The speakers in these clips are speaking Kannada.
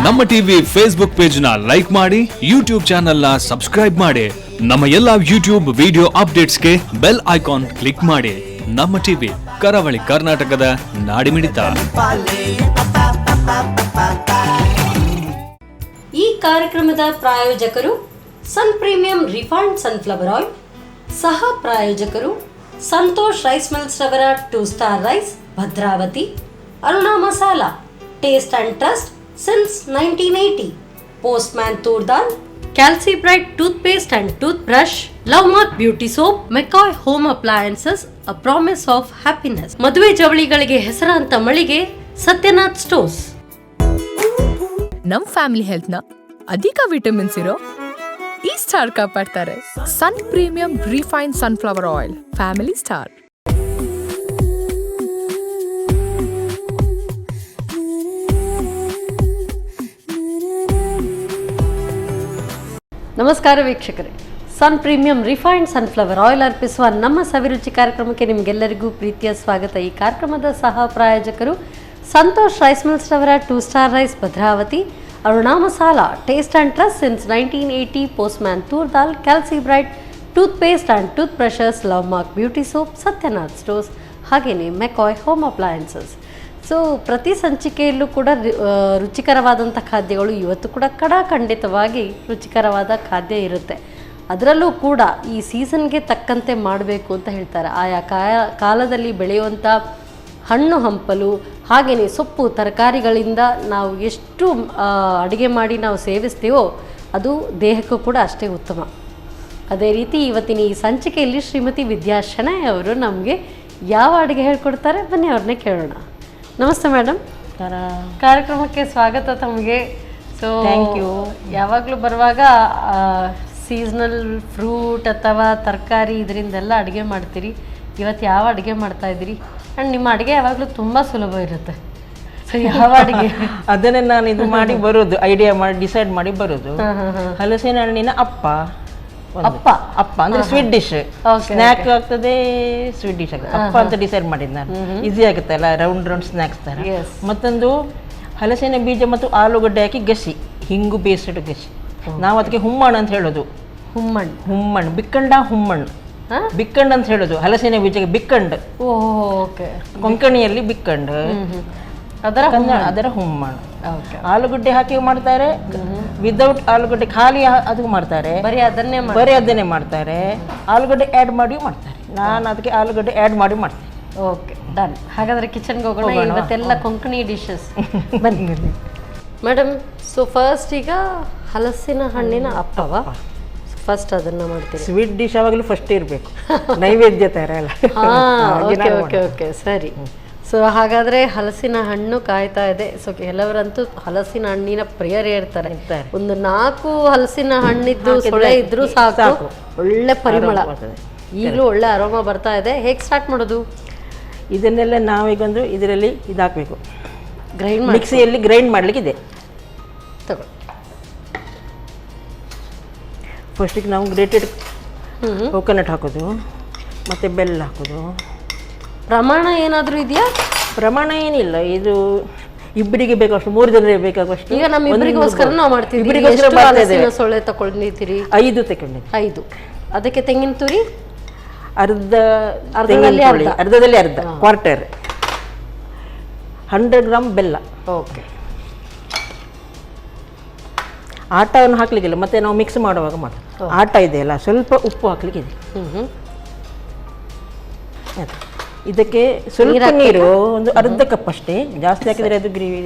ನಮ್ಮ ಟಿವಿ ಫೇಸ್ಬುಕ್ ಪೇಜ್ ನ ಲೈಕ್ ಮಾಡಿ, ಯೂಟ್ಯೂಬ್ ಚಾನೆಲ್ ನ ಸಬ್ಸ್ಕ್ರೈಬ್ ಮಾಡಿ. ನಮ್ಮ ಎಲ್ಲಾ ಯೂಟ್ಯೂಬ್ ವಿಡಿಯೋ ಅಪ್ಡೇಟ್ಸ್ಗೆ ಬೆಲ್ ಐಕಾನ್ ಕ್ಲಿಕ್ ಮಾಡಿ. ನಮ್ಮ ಟಿವಿ ಕರಾವಳಿ ಕರ್ನಾಟಕದ ನಾಡಿಮಿಡಿತ. ಈ ಕಾರ್ಯಕ್ರಮದ ಪ್ರಾಯೋಜಕರು sun premium refined sunflower oil, ಸಹ ಪ್ರಾಯೋಜಕರು ಸಂತೋಷ್ ರೈಸ್ ಮಿಲ್ಸ್ ರವರ 2 star rice, Bhadravati, Aruna masala, taste and trust since 1980, postman toor dal, calci bright toothpaste and toothbrush, love mark beauty soap, McCoy home appliances, a promise of happiness. ಮದುವೆ ಜವಳಿಗಳಿಗೆ ಹೆಸರಾಂತ ಮಳಿಗೆ ಸತ್ಯನಾಥ್ ಸ್ಟೋರ್ಸ್. ನಮ್ ಫ್ಯಾಮಿಲಿ ಹೆಲ್ತ್ ನ ಅಧಿಕ ವಿಟಮಿನ್ಸ್ ಇರೋ ಈ ಸ್ಟಾರ್ ಕಾಪಾಡ್ತಾರೆ. Sun premium refine sunflower oil, family star. ನಮಸ್ಕಾರ ವೀಕ್ಷಕರೇ, sun premium refined sunflower oil ಅರ್ಪಿಸುವ ನಮ್ಮ ಸವಿರುಚಿ ಕಾರ್ಯಕ್ರಮಕ್ಕೆ ನಿಮಗೆಲ್ಲರಿಗೂ ಪ್ರೀತಿಯ ಸ್ವಾಗತ. ಈ ಕಾರ್ಯಕ್ರಮದ ಸಹ ಪ್ರಾಯೋಜಕರು ಸಂತೋಷ್ ರೈಸ್ ಮಿಲ್ಸ್ ರವರ 2 star rice, Bhadravati, Aruna masala, taste and trust since 1980, postman toor dal, calci bright toothpaste and toothbrushes, love mark beauty soap, Satyanath stores, ಹಾಗೆಯೇ ಮೆಕಾಯ್ ಹೋಮ್ ಅಪ್ಲಯನ್ಸಸ್. ಸೊ ಪ್ರತಿ ಸಂಚಿಕೆಯಲ್ಲೂ ಕೂಡ ರುಚಿಕರವಾದಂಥ ಖಾದ್ಯಗಳು, ಇವತ್ತು ಕೂಡ ಖಂಡಿತವಾಗಿ ರುಚಿಕರವಾದ ಖಾದ್ಯ ಇರುತ್ತೆ. ಅದರಲ್ಲೂ ಕೂಡ ಈ ಸೀಸನ್ಗೆ ತಕ್ಕಂತೆ ಮಾಡಬೇಕು ಅಂತ ಹೇಳ್ತಾರೆ. ಆಯಾ ಕಾಲದಲ್ಲಿ ಬೆಳೆಯುವಂಥ ಹಣ್ಣು ಹಂಪಲು, ಹಾಗೆಯೇ ಸೊಪ್ಪು ತರಕಾರಿಗಳಿಂದ ನಾವು ಎಷ್ಟು ಅಡುಗೆ ಮಾಡಿ ನಾವು ಸೇವಿಸ್ತೀವೋ ಅದು ದೇಹಕ್ಕೂ ಕೂಡ ಅಷ್ಟೇ ಉತ್ತಮ. ಅದೇ ರೀತಿ ಇವತ್ತಿನ ಈ ಸಂಚಿಕೆಯಲ್ಲಿ ಶ್ರೀಮತಿ ವಿದ್ಯಾ ಶೆಣೈ ಅವರು ನಮಗೆ ಯಾವ ಅಡುಗೆ ಹೇಳ್ಕೊಡ್ತಾರೆ, ಬನ್ನಿ ಅವ್ರನ್ನೇ ಕೇಳೋಣ. ನಮಸ್ತೆ ಮೇಡಮ್, ಕಾರ್ಯಕ್ರಮಕ್ಕೆ ಸ್ವಾಗತ ತಮಗೆ. So thank you. ಯಾವಾಗಲೂ ಬರುವಾಗ ಸೀಸ್ನಲ್ ಫ್ರೂಟ್ ಅಥವಾ ತರಕಾರಿ ಇದರಿಂದೆಲ್ಲ ಅಡುಗೆ ಮಾಡ್ತೀರಿ. ಇವತ್ತು ಯಾವ ಅಡುಗೆ ಮಾಡ್ತಾ ಇದ್ದೀರಿ? ಆ್ಯಂಡ್ ನಿಮ್ಮ ಅಡುಗೆ ಯಾವಾಗಲೂ ತುಂಬ ಸುಲಭ ಇರುತ್ತೆ. ಸೊ ಯಾವ ಅಡುಗೆ? ಅದನ್ನೇ ನಾನು ಇದು ಮಾಡಿ ಬರೋದು, ಐಡಿಯಾ ಮಾಡಿ ಡಿಸೈಡ್ ಮಾಡಿ ಬರೋದು. ಹಲಸಿನ ಹಣ್ಣಿನ ಅಪ್ಪ ಅಪ್ಪ ಅಂದ್ರೆ ಸ್ವೀಟ್ ಡಿಶ್, ಸ್ನ್ಯಾಕ್ ಆಗ್ತದೆ, ಸ್ವೀಟ್ ಡಿಶ್ ಆಗ್ತದೆ. ಅಪ್ಪ ಅಂತ ಡಿಸೈಡ್ ಮಾಡಿದ್ದು ನಾನು. ಈಸಿ ಆಗುತ್ತೆ ಅಲ್ಲ, ರೌಂಡ್ ಸ್ನ್ಯಾಕ್ಸ್ ತರ. ಮತ್ತೊಂದು ಹಲಸಿನ ಬೀಜ ಮತ್ತು ಆಲೂಗಡ್ಡೆ ಹಾಕಿ ಗಸಿ, ಹಿಂಗು ಬೇಯಿಸಿಟ್ಟು ಗಸಿ. ನಾವು ಅದಕ್ಕೆ ಹುಮ್ಮಣ್ಣು ಅಂತ ಹೇಳೋದು. ಹುಮ್ಮಣ್ಣು ಬಿಕ್ಕಂಡ ಹುಮ್ಮಣ್ಣು, ಬಿಕ್ಕಂಡ್ ಅಂತ ಹೇಳೋದು. ಹಲಸಿನ ಬೀಜಕ್ಕೆ ಬಿಕ್ಕಂಡ್, ಕೊಂಕಣಿಯಲ್ಲಿ ಬಿಕ್ಕಂಡ್, ಅದರ ಹುಮ್ಮಣ್ಣು. ಆಲೂಗಡ್ಡೆ ಹಾಕಿ ಮಾಡ್ತಾರೆ, ವಿದೌಟ್ ಆಲೂಗಡ್ಡೆ ಖಾಲಿ ಅದು ಮಾಡ್ತಾರೆ, ಬರೀ ಅದನ್ನೇ ಮಾಡ್ತಾರೆ. ಆಲೂಗಡ್ಡೆ ಆ್ಯಡ್ ಮಾಡಿ ಮಾಡ್ತಾರೆ. ನಾನು ಅದಕ್ಕೆ ಆಲೂಗಡ್ಡೆ ಆ್ಯಡ್ ಮಾಡಿ ಮಾಡ್ತೇನೆ. Okay, done. ಹಾಗಾದ್ರೆ ಕಿಚನ್ಗೆ ಹೋಗೋಣ. ಇವತ್ತೆಲ್ಲ ಕೊಂಕಣಿ ಡಿಶಸ್ ಬನ್ನಿ ಮೇಡಮ್. ಸೊ ಫಸ್ಟ್ ಈಗ ಹಲಸಿನ ಹಣ್ಣಿನ ಅಪ್ಪವ ಫಸ್ಟ್ ಅದನ್ನ ಮಾಡ್ತೀವಿ. ಸ್ವೀಟ್ ಡಿಶ್ ಯಾವಾಗಲೂ ಫಸ್ಟ್ ಇರಬೇಕು, ನೈವೇದ್ಯ ಥರ ಅಲ್ಲ. ಓಕೆ ಸರಿ. ಸೊ ಹಾಗಾದರೆ ಹಲಸಿನ ಹಣ್ಣು ಕಾಯ್ತಾ ಇದೆ. ಸೊ ಕೆಲವರಂತೂ ಹಲಸಿನ ಹಣ್ಣಿನ ಪ್ರಿಯರೇ ಇರ್ತಾರೆ. ಒಂದು 4 ಹಲಸಿನ ಹಣ್ಣಿದ್ದು ಸೊಳೆ ಇದ್ರೂ ಸಾಕು, ಒಳ್ಳೆ ಪರಿಮಳ, ಈಗಲೂ ಒಳ್ಳೆ ಅರೋಮ ಬರ್ತಾ ಇದೆ. ಹೇಗೆ ಸ್ಟಾರ್ಟ್ ಮಾಡೋದು? ಇದನ್ನೆಲ್ಲ ನಾವೀಗೊಂದು ಇದರಲ್ಲಿ ಇದಾಕಬೇಕು, ಮಿಕ್ಸಿಯಲ್ಲಿ ಗ್ರೈಂಡ್ ಮಾಡಲಿಕ್ಕಿದೆ. ತಗೊಳ್ಳಿ. ಫಸ್ಟಿಗೆ ನಾವು ಗ್ರೇಟೆಡ್ ಕೋಕೋನಟ್ ಹಾಕೋದು, ಮತ್ತು ಬೆಲ್ಲ ಹಾಕೋದು. ಪ್ರಮಾಣ ಏನಾದರೂ ಇದೆಯಾ? ಪ್ರಮಾಣ ಏನಿಲ್ಲ, ಇದು ಇಬ್ಬರಿಗೆ ಬೇಕಾಗಷ್ಟು, 3 ಜನರಿಗೆ ಬೇಕಾಗುವಷ್ಟು. ಈಗ ನಮ್ಮ ಇಬ್ಬರಿಗೋಸ್ಕರ ನಾವು ಮಾಡ್ತೀವಿ. ಸೊಳ್ಳೆ ತಗೊಂಡಿದ್ದೀರಿ? 5 ತಗೊಂಡಿದ್ದೀರಿ. 5. ಅದಕ್ಕೆ ತೆಂಗಿನ ತುರಿ ಅರ್ಧದಲ್ಲಿ ಅರ್ಧ ಕ್ವಾರ್ಟರ್, 100 ಗ್ರಾಮ್ ಬೆಲ್ಲ. ಓಕೆ. ಆಟವನ್ನು ಹಾಕ್ಲಿಕ್ಕಿಲ್ಲ, ಮತ್ತೆ ನಾವು ಮಿಕ್ಸ್ ಮಾಡುವಾಗ ಆಟ ಇದೆಯಲ್ಲ, ಸ್ವಲ್ಪ ಉಪ್ಪು ಹಾಕ್ಲಿಕ್ಕಿದೆ. ಇದಕ್ಕೆ ಸ್ವಲ್ಪ ನೀರು, ಒಂದು ಅರ್ಧ ಕಪ್ ಅಷ್ಟೇ, ಜಾಸ್ತಿ ಹಾಕಿದರೆ ಅದು ಗ್ರೇವಿ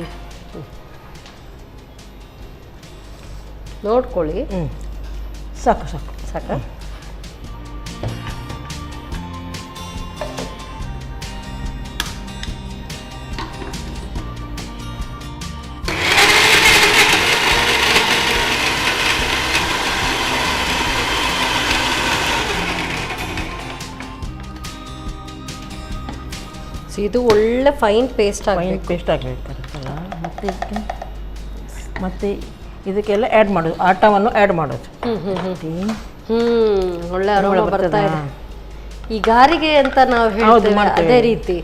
ನೋಡ್ಕೊಳ್ಳಿ. ಸಾಕು. ಇದು ಒಳ್ಳೆ ಫೈನ್ ಪೇಸ್ಟ್ ಆಗಬೇಕಲ್ಲ. ಮತ್ತೆ ಇದಕ್ಕೆಲ್ಲ ಆ್ಯಡ್ ಮಾಡೋದು, ಆಟವನ್ನು ಆ್ಯಡ್ ಮಾಡೋದು. ಒಳ್ಳೆ ಅರೋಮ ಬರ್ತಾ ಇದೆ. ಈ ಗಾರಿಗೆ ಅಂತ ನಾವು ಹೇಳ್ತೀವಿ, ಅದೇ ರೀತಿ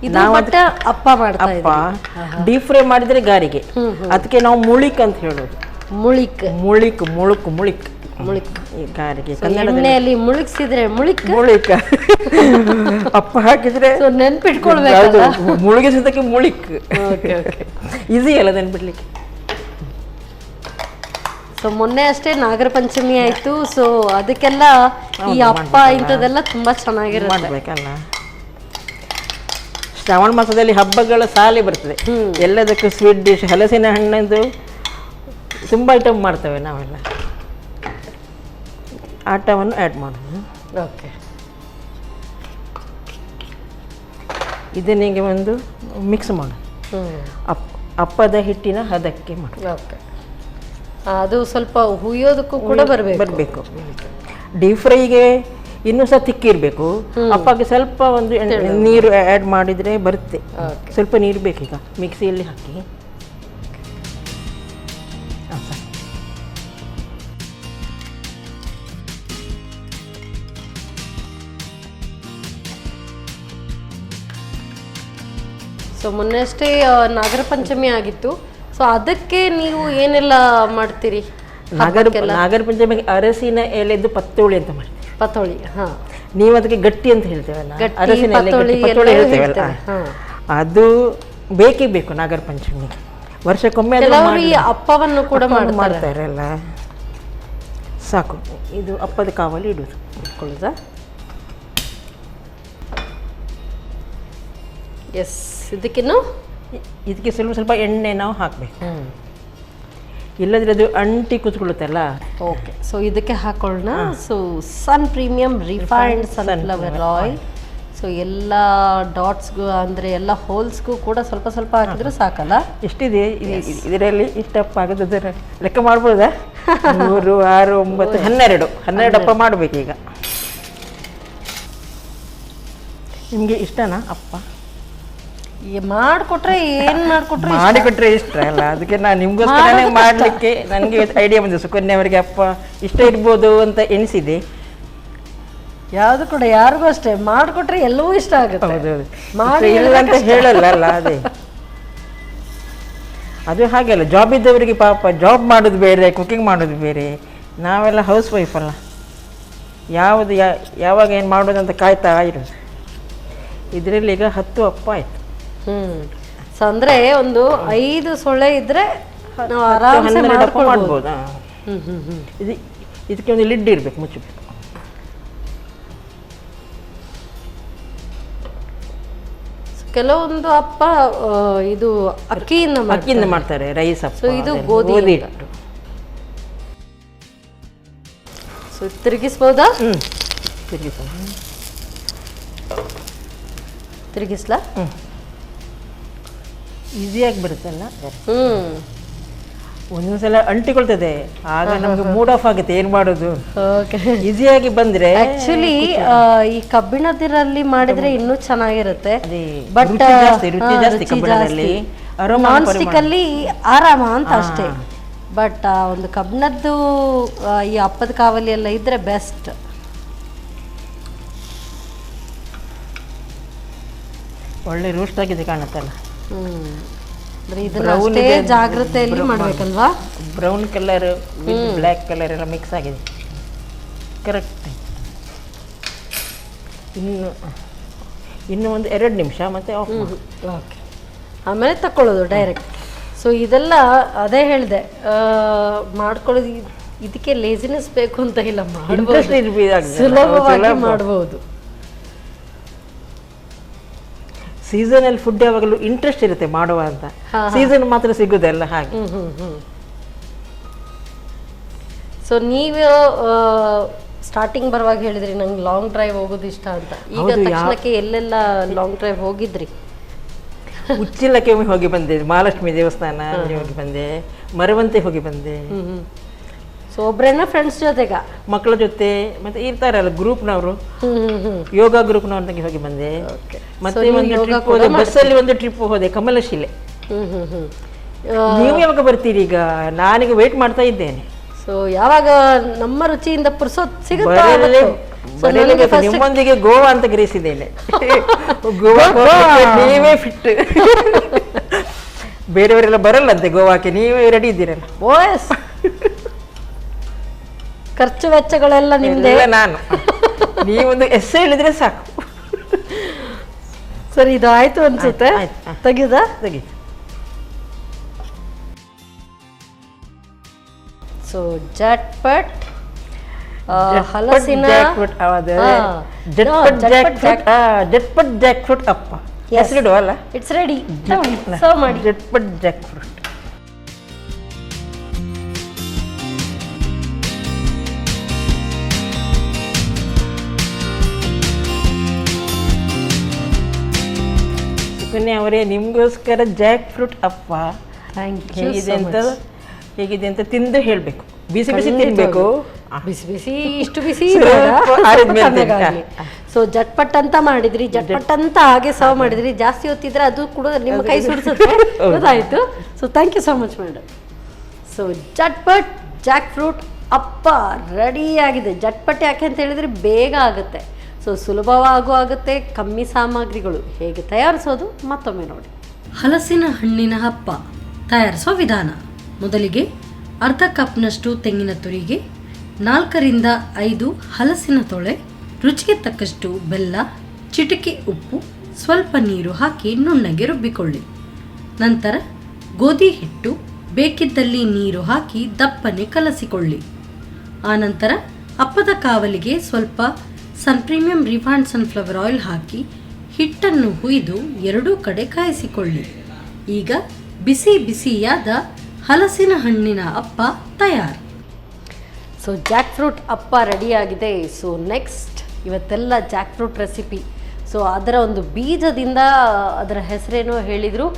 ಇದು ಬಟ್ ಅಪ್ಪ ಮಾಡ್ತಾ ಅಪ್ಪ ಡೀಪ್ ಫ್ರೈ ಮಾಡಿದ್ರೆ ಗಾರಿಗೆ, ಅದಕ್ಕೆ ನಾವು ಮುಳಿಕ್ ಅಂತ ಹೇಳೋದು. ಮುಳಿಕ್ ಮುಳಿಕ್ ಮುಳುಕ್ ಮುಳಿಕ್ ಮುಳಿಕ್ ಗಾರಿಗೆ ಎಣ್ಣೆಯಲ್ಲಿ ಮುಳುಗಿಸಿದ್ರೆ ಮುಳಿಕ್ ಮುಳಿಕ ಅಪ್ಪ ಹಾಕಿದ್ರೆ ನೆನ್ಪಿಟ್ಕೊಳ್ಬೇಕು. ಮುಳುಗಿಸೋದಕ್ಕೆ ಮುಳಿಕ್. ಈಸಿ ಅಲ್ಲ ನೆನ್ಪಿಡ್ಲಿಕ್ಕೆ. ಸೊ ಮೊನ್ನೆ ಅಷ್ಟೇ ನಾಗರ ಪಂಚಮಿ ಆಯ್ತು. ಸೊ ಅದಕ್ಕೆಲ್ಲ ಈ ಅಪ್ಪ ಇಂಥದ್ದೆಲ್ಲ ತುಂಬಾ ಚೆನ್ನಾಗಿರುತ್ತೆ. ಮಾಡ್ಬೇಕಲ್ಲ, ಶ್ರಾವಣ ಮಾಸದಲ್ಲಿ ಹಬ್ಬಗಳ ಸಾಲೆ ಬರ್ತದೆ. ಎಲ್ಲದಕ್ಕೂ ಸ್ವೀಟ್ ಡಿಶ್, ಹಲಸಿನ ಹಣ್ಣದು ತುಂಬ ಐಟಮ್ ಮಾಡ್ತೇವೆ ನಾವೆಲ್ಲ. ಆಟವನ್ನು ಆ್ಯಡ್ ಮಾಡೋದು. ಓಕೆ, ಇದನ್ನಿಗೆ ಒಂದು ಮಿಕ್ಸ್ ಮಾಡೋದು. ಅಪ್ಪದ ಹಿಟ್ಟಿನ ಹದಕ್ಕೆ ಮಾಡೋದು. ಓಕೆ, ಅದು ಸ್ವಲ್ಪ ಹುಯ್ಯೋದಕ್ಕೂ ಕೂಡ ಬರಬೇಕು. ಡೀಪ್ ಫ್ರೈಗೆ ಇನ್ನೂ ಸಹ ತಿಕ್ಕಿರಬೇಕು. ಅಪ್ಪಗೆ ಸ್ವಲ್ಪ ಒಂದು ನೀರು ಆ್ಯಡ್ ಮಾಡಿದರೆ ಬರುತ್ತೆ. ಸ್ವಲ್ಪ ನೀರು ಬೇಕೀಗ ಮಿಕ್ಸಿಯಲ್ಲಿ ಹಾಕಿ. ಸೊ ಮೊನ್ನೆ ಅಷ್ಟೇ ನಾಗರ ಪಂಚಮಿ ಆಗಿತ್ತು. ಸೊ ಅದಕ್ಕೆ ನೀವು ಏನೆಲ್ಲ ಮಾಡ್ತೀರಿ? ನಾಗರ ಪಂಚಮಿಗೆ ಅರಸಿನ ಎಲೆದು ಪತ್ತೋಳಿ ಅಂತ ಮಾಡ್ತೀವಿ. ಪತ್ತೋಳಿ, ಹಾ. ನೀವು ಅದಕ್ಕೆ ಗಟ್ಟಿ ಅಂತ ಹೇಳ್ತೇವಲ್ಲ, ಅರಸಿನ ಎಲೆ ಪತ್ತೋಳಿ ಹೇಳ್ತೇವಲ್ಲ, ಅದು ಬೇಕೇ ಬೇಕು ನಾಗರ ಪಂಚಮಿಗೆ. ವರ್ಷಕ್ಕೊಮ್ಮೆ ಈ ಅಪ್ಪವನ್ನು ಕೂಡ ಮಾಡ್ತಾರಲ್ಲ. ಸಾಕು, ಇದು ಅಪ್ಪದ ಕಾವಲಿ ಇಡುವುದು ಇಟ್ಕೊಳ್ಳೋದಾ. ಎಸ್, ಇದಕ್ಕೆ ಸ್ವಲ್ಪ ಎಣ್ಣೆ ನಾವು ಹಾಕಬೇಕು, ಇಲ್ಲದ್ರೆ ಅದು ಅಂಟಿ ಕುತ್ಕೊಳ್ಳುತ್ತಲ್ಲ. ಓಕೆ, ಸೊ ಇದಕ್ಕೆ ಹಾಕೊಳ್ಳೋಣ. So sun premium refined sunflower oil. So ಎಲ್ಲ ಡಾಟ್ಸ್ಗೂ ಅಂದರೆ ಎಲ್ಲ ಹೋಲ್ಸ್ಗೂ ಕೂಡ ಸ್ವಲ್ಪ ಸ್ವಲ್ಪ ಹಾಕಿದ್ರೆ ಸಾಕಲ್ಲ. ಎಷ್ಟಿದೆ ಇದರಲ್ಲಿ? ಇಷ್ಟಪ್ಪ ಆಗೋದು ಲೆಕ್ಕ ಮಾಡ್ಬೋದಾ? 3, 6, 9, 12 ಅಪ್ಪ ಮಾಡಬೇಕೀಗ. ನಿಮಗೆ ಇಷ್ಟನಾ ಅಪ್ಪ? ಮಾಡಿಕೊಟ್ರೆ ಮಾಡಿಕೊಟ್ರೆ ಇಷ್ಟ ಅಲ್ಲ, ಅದಕ್ಕೆ ನಾನು ನಿಮ್ಗೋಸ್ಕರನೇ ಮಾಡಲಿಕ್ಕೆ ನನಗೆ ಐಡಿಯಾ ಬಂದಿದೆ. ಸುಕನ್ಯಾ ಅವರಿಗೆ ಅಪ್ಪ ಇಷ್ಟ ಇರ್ಬೋದು ಅಂತ ಎಣಿಸಿದೆ. ಯಾವುದು ಕೂಡ ಯಾರಿಗೂ ಅಷ್ಟೇ ಮಾಡಿಕೊಟ್ರೆ ಎಲ್ಲವೂ ಇಷ್ಟ ಆಗುತ್ತೆ. ಹೌದೌದು, ಇಲ್ಲ ಅಂತ ಹೇಳಲ್ಲ ಅಲ್ಲ. ಅದೇ ಅದು ಹಾಗೆಲ್ಲ, ಜಾಬ್ ಇದ್ದವರಿಗೆ ಪಾಪ ಜಾಬ್ ಮಾಡೋದು ಬೇರೆ, ಕುಕಿಂಗ್ ಮಾಡೋದು ಬೇರೆ. ನಾವೆಲ್ಲ ಹೌಸ್ ವೈಫ್ ಅಲ್ಲ, ಯಾವಾಗ ಏನು ಮಾಡೋದು ಅಂತ ಕಾಯ್ತಾ ಇರೋದು. ಇದರಲ್ಲಿ ಈಗ 10 ಅಪ್ಪ ಆಯ್ತು. ಸೊ ಅಂದ್ರೆ ಒಂದು 5 ಸೊಳ್ಳೆ ಇದ್ರೆ ನಾವು ಆರಾಮಸೆ ಮಾಡ್ಬೋದು. ಇದಕ್ಕೆ ಒಂದು ಲಿಡ್ ಇರ್ಬೇಕು, ಮುಚ್ಚಬೇಕು. ಕೆಲವೊಂದು ಅಪ್ಪ ಇದು ಅಕ್ಕಿಯಿಂದ ಮಾಡ್ತಾರೆ, ರೈಸ್ ಅಪ್ಪ. ಸೊ ಇದು ಗೋಧಿ ಹಿಟ್ಟು. ಸೊ ತಿರುಗಿಸ್ಬೋದಾ? ತಿರುಗಿಸ್ಲಾ? ಈಸಿಯಾಗಿ ಬರುತ್ತಲ್ಲ. ಒಂದೊಂದ್ಸಲ ಅಂಟಿಕೊಳ್ತದೆ, ಆಗ ನಮ್ಗೆ ಮೂಡ್ ಆಫ್ ಆಗುತ್ತೆ, ಏನ್ ಮಾಡೋದು. ಈಸಿಯಾಗಿ ಬಂದ್ರೆ ಆಕ್ಚುಲಿ ಈ ಕಬ್ಬಿಣದಿರಲ್ಲಿ ಮಾಡಿದ್ರೆ ಇನ್ನೂ ಚೆನ್ನಾಗಿರುತ್ತೆ. ಬಟ್ ನಾನ್ ಸ್ಟಿಕ್ ಅಲ್ಲಿ ಆರಾಮ ಅಂತ ಅಷ್ಟೇ. ಬಟ್ ಒಂದು ಕಬ್ಬಿಣದ್ದು ಈ ಅಪ್ಪದ ಕಾವಲಿ ಎಲ್ಲ ಇದ್ರೆ ಬೆಸ್ಟ್. ಒಳ್ಳೆ ರೋಸ್ಟ್ ಆಗಿದೆ ಕಾಣುತ್ತಲ್ಲ. ಇದನ್ನ ಜಾಗ್ರತೆಯಲ್ಲಿ ಮಾಡ್ಬೇಕಲ್ವಾ? ಬ್ರೌನ್ ಕಲರ್ ಬ್ಲ್ಯಾಕ್ ಕಲರ್ ಎಲ್ಲ ಮಿಕ್ಸ್ ಆಗಿದೆ, ಕರೆಕ್ಟ್. ಇನ್ನು ಒಂದು 2 ನಿಮಿಷ ಮತ್ತೆ ಆಫ್. ಓಕೆ, ಆಮೇಲೆ ತಕೊಳ್ಳೋದು ಡೈರೆಕ್ಟ್. ಸೊ ಇದೆಲ್ಲ ಅದೇ ಹೇಳಿದೆ, ಮಾಡ್ಕೊಳ್ಳೋದು. ಇದಕ್ಕೆ ಲೇಸಿನೆಸ್ ಬೇಕು ಅಂತ ಇಲ್ಲ, ಸುಲಭವಾಗಿ ಮಾಡ್ಬೋದು. ಸೀಸನಲ್ ಫುಡ್ ಯಾವಾಗಲೂ ಇಂಟ್ರೆಸ್ಟ್ ಇರುತ್ತೆ ಮಾಡುವ ಅಂತ, ಸೀಸನ್ ಮಾತ್ರ ಸಿಗುದಲ್ಲ ಹಾಗೆ. ಸೊ ನೀವು ಸ್ಟಾರ್ಟಿಂಗ್ ಬರುವಾಗ ಹೇಳಿದ್ರಿ ನಂಗೆ ಲಾಂಗ್ ಡ್ರೈವ್ ಹೋಗೋದು ಇಷ್ಟ ಅಂತ. ಈಗ ತಕ್ಷಣಕ್ಕೆ ಎಲ್ಲೆಲ್ಲ ಲಾಂಗ್ ಡ್ರೈವ್ ಹೋಗಿದ್ರಿ? ಉಚ್ಚಿಲಕ್ಕೆ ಒಮ್ಮೆ ಹೋಗಿ ಬಂದೆ, ಮಹಾಲಕ್ಷ್ಮಿ ದೇವಸ್ಥಾನ ಹೋಗಿ ಬಂದೆ, ಮರವಂತೆ ಹೋಗಿ ಬಂದೆ. ಸೊ ಒಬ್ರೇನ ಫ್ರೆಂಡ್ಸ್ ಜೊತೆಗ? ಮಕ್ಕಳ ಜೊತೆ, ಮತ್ತೆ ಇರ್ತಾರಲ್ಲ ಗ್ರೂಪ್ನವರು, ಯೋಗ ಗ್ರೂಪ್ನವ್ರಿಗೆ ಹೋಗಿ ಬಂದೆ. ಮತ್ತೆ ಒಂದು ಬಸ್ಸಲ್ಲಿ ಒಂದು ಟ್ರಿಪ್ ಹೋದೆ, ಕಮಲಶಿಲೆ. ನೀವು ಯಾವಾಗ ಬರ್ತೀರಿ? ಈಗ ನಾನೀಗ ವೇಟ್ ಮಾಡ್ತಾ ಇದ್ದೇನೆ. ಸೊ ಯಾವಾಗ ನಮ್ಮ ರುಚಿಯಿಂದ ಪುರ್ಸೋತ್ ಸಿಗುತ್ತೆ ಬರಲೇಬೇಕು. ನಿಮ್ಮೊಂದಿಗೆ ಗೋವಾ ಅಂತ ಗ್ರಹಿಸಿದ್ದೇನೆ. ಗೋವಾ ನೀವೇ ಫಿಟ್. ಬೇರೆಯವರೆಲ್ಲ ಬರಲ್ಲಂತೆ ಗೋವಾಕ್ಕೆ, ನೀವೇ ರೆಡಿ ಇದ್ದೀರಲ್ಲ. ಓಎಸ್ ಖರ್ಚು ವೆಚ್ಚಗಳೆಲ್ಲ ನಿಮ್ದೆ. ನಾನು ನೀವೊಂದು ಎಸ್ ಹೇಳಿದ್ರೆ ಸಾಕು. ಸರಿ, ಇದು ಆಯ್ತು ಅನ್ಸುತ್ತೆ. ತೆಗೆದ ತೆಗೀತು. ಸೊ ಜಟ್ಪಟ್ ಹಲಸಿನ ಜಟ್ಪಟ್ ಜಾಕ್ ಫ್ರೂಟ್ ಅಪ್ಪ ಹೆಸರಿಡುವ ಅಲ್ಲ. ಇಟ್ಸ್ ರೆಡಿ, ಸರ್ವ್ ಮಾಡಿ. Jatpat Jack fruit. ಸುಕನ್ಯಾ ಅವರೇ, ನಿಮಗೋಸ್ಕರ ಜಾಕ್ ಫ್ರೂಟ್ ಅಪ್ಪ ಹೇಗಿದೆ ಅಂತ ತಿಂದು ಹೇಳಬೇಕು. ಬಿಸಿ ಬಿಸಿ ತಿನ್ಬೇಕು. ಬಿಸಿ ಬಿಸಿ ಇಷ್ಟು ಬಿಸಿ. ಸೊ ಜಟ್ಪಟ್ ಅಂತ ಮಾಡಿದ್ರಿ, ಜಟ್ಪಟ್ ಅಂತ ಹಾಗೆ ಸರ್ವ್ ಮಾಡಿದ್ರಿ. ಜಾಸ್ತಿ ಹೊತ್ತಿದ್ರೆ ಅದು ಕೂಡ ನಿಮ್ಮ ಕೈ ಸುಡಿಸುತ್ತೆ. ಗೊತ್ತಾಯ್ತು. So thank you so much madam. So ಜಟ್ಪಟ್ ಜಾಕ್ ಫ್ರೂಟ್ ಅಪ್ಪ ರೆಡಿ ಆಗಿದೆ. ಜಟ್ಪಟ್ ಯಾಕೆ ಅಂತ ಹೇಳಿದ್ರೆ ಬೇಗ ಆಗುತ್ತೆ, ಸೊ ಸುಲಭವಾಗೂ ಆಗುತ್ತೆ. ಕಮ್ಮಿ ಸಾಮಗ್ರಿಗಳು. ಹೇಗೆ ತಯಾರಿಸೋದು ಮತ್ತೊಮ್ಮೆ ನೋಡಿ. ಹಲಸಿನ ಹಣ್ಣಿನ ಹಪ್ಪ ತಯಾರಿಸೋ ವಿಧಾನ. ಮೊದಲಿಗೆ ಅರ್ಧ ಕಪ್ನಷ್ಟು ತೆಂಗಿನ ತುರಿಗೆ, 4ರಿಂದ 5 ಹಲಸಿನ ತೊಳೆ, ರುಚಿಗೆ ತಕ್ಕಷ್ಟು ಬೆಲ್ಲ, ಚಿಟಿಕೆ ಉಪ್ಪು, ಸ್ವಲ್ಪ ನೀರು ಹಾಕಿ ನುಣ್ಣಗೆ ರುಬ್ಬಿಕೊಳ್ಳಿ. ನಂತರ ಗೋಧಿ ಹಿಟ್ಟು, ಬೇಕಿದ್ದಲ್ಲಿ ನೀರು ಹಾಕಿ ದಪ್ಪನೆ ಕಲಸಿಕೊಳ್ಳಿ. ಆನಂತರ ಅಪ್ಪದ ಕಾವಲಿಗೆ ಸ್ವಲ್ಪ ಪ್ರೀಮಿಯಂ ರಿಫೈನ್ಡ್ ಸನ್ಫ್ಲವರ್ ಆಯಿಲ್ ಹಾಕಿ ಹಿಟ್ಟನ್ನು ಹುಯ್ದು ಎರಡೂ ಕಡೆ ಕಾಯಿಸಿಕೊಳ್ಳಿ. ಈಗ ಬಿಸಿ ಬಿಸಿಯಾದ ಹಲಸಿನ ಹಣ್ಣಿನ ಅಪ್ಪ ತಯಾರು. ಸೊ ಜಾಕ್ ಫ್ರೂಟ್ ಅಪ್ಪ ರೆಡಿಯಾಗಿದೆ. ಸೊ ನೆಕ್ಸ್ಟ್ ಇವತ್ತೆಲ್ಲ ಜಾಕ್ ಫ್ರೂಟ್ ರೆಸಿಪಿ. ಸೊ ಅದರ ಒಂದು ಬೀಜದಿಂದ, ಅದರ ಹೆಸರೇನೋ ಹೇಳಿದರು,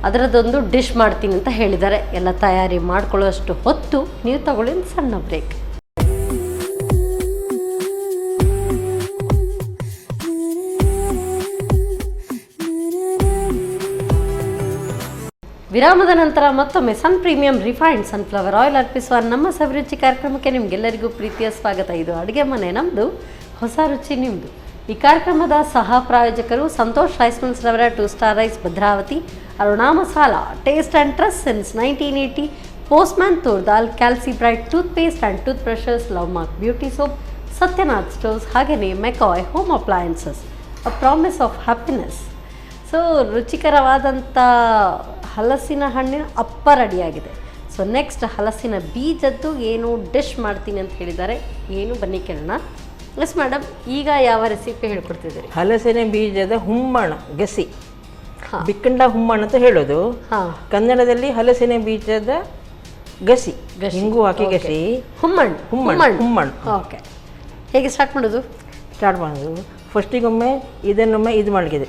ಅದರದ್ದೊಂದು ಡಿಶ್ ಮಾಡ್ತೀನಿ ಅಂತ ಹೇಳಿದ್ದಾರೆ. ಎಲ್ಲ ತಯಾರಿ ಮಾಡ್ಕೊಳ್ಳೋಷ್ಟು ಹೊತ್ತು ನೀವು ತಗೊಳ್ಳಿ ಸಣ್ಣ ಬ್ರೇಕ್. ವಿರಾಮದ ನಂತರ ಮತ್ತೊಮ್ಮೆ ಪ್ರೀಮಿಯಂ ರಿಫೈನ್ಡ್ ಸನ್ಫ್ಲವರ್ ಆಯಿಲ್ ಅರ್ಪಿಸುವ ನಮ್ಮ ಸವಿರುಚಿ ಕಾರ್ಯಕ್ರಮಕ್ಕೆ ನಿಮಗೆಲ್ಲರಿಗೂ ಪ್ರೀತಿಯ ಸ್ವಾಗತ. ಇದು ಅಡುಗೆ ಮನೆ ನಮ್ಮದು, ಹೊಸ ರುಚಿ ನಿಮ್ಮದು. ಈ ಕಾರ್ಯಕ್ರಮದ ಸಹ ಪ್ರಾಯೋಜಕರು ಸಂತೋಷ್ ರೈಸ್ ಮಿಲ್ಸ್ ರವರ 2 star rice Bhadravati, Aruna masala, taste and trust since 1980, postman toor dal, calci bright toothpaste and toothbrushes, love mark beauty soap, Satyanath stores, ಹಾಗೆಯೇ McCoy home appliances, a promise of happiness. So ರುಚಿಕರವಾದಂಥ ಹಲಸಿನ ಹಣ್ಣಿನ ಅಪ್ಪ ರೆಡಿಯಾಗಿದೆ. ಸೊ ನೆಕ್ಸ್ಟ್ ಹಲಸಿನ ಬೀಜದ್ದು ಏನು ಡಿಶ್ ಮಾಡ್ತೀನಿ ಅಂತ ಹೇಳಿದ್ದಾರೆ. ಏನು ಬನ್ನಿ ಕೇಳೋಣ. ಎಸ್ ಮೇಡಮ್, ಈಗ ಯಾವ ರೆಸಿಪಿ ಹೇಳ್ಕೊಡ್ತಿದ್ದೀರಿ? ಹಲಸಿನ ಬೀಜದ ಹುಮ್ಮಣ, ಗಸಿ, ಬಿಕ್ಕಂಡ ಹುಮ್ಮಣ ಅಂತ ಹೇಳೋದು. ಕನ್ನಡದಲ್ಲಿ ಹಲಸಿನ ಬೀಜದ ಗಸಿ, ಹಿಂಗು ಹಾಕಿ ಗಸಿ, ಹುಮ್ಮಣ್ಣು. ಹುಮ್ಮಣ್ಣು. ಓಕೆ, ಹೇಗೆ ಸ್ಟಾರ್ಟ್ ಮಾಡೋದು? ಫಸ್ಟಿಗೊಮ್ಮೆ ಇದನ್ನೊಮ್ಮೆ ಇದು ಮಾಡಿದೆ,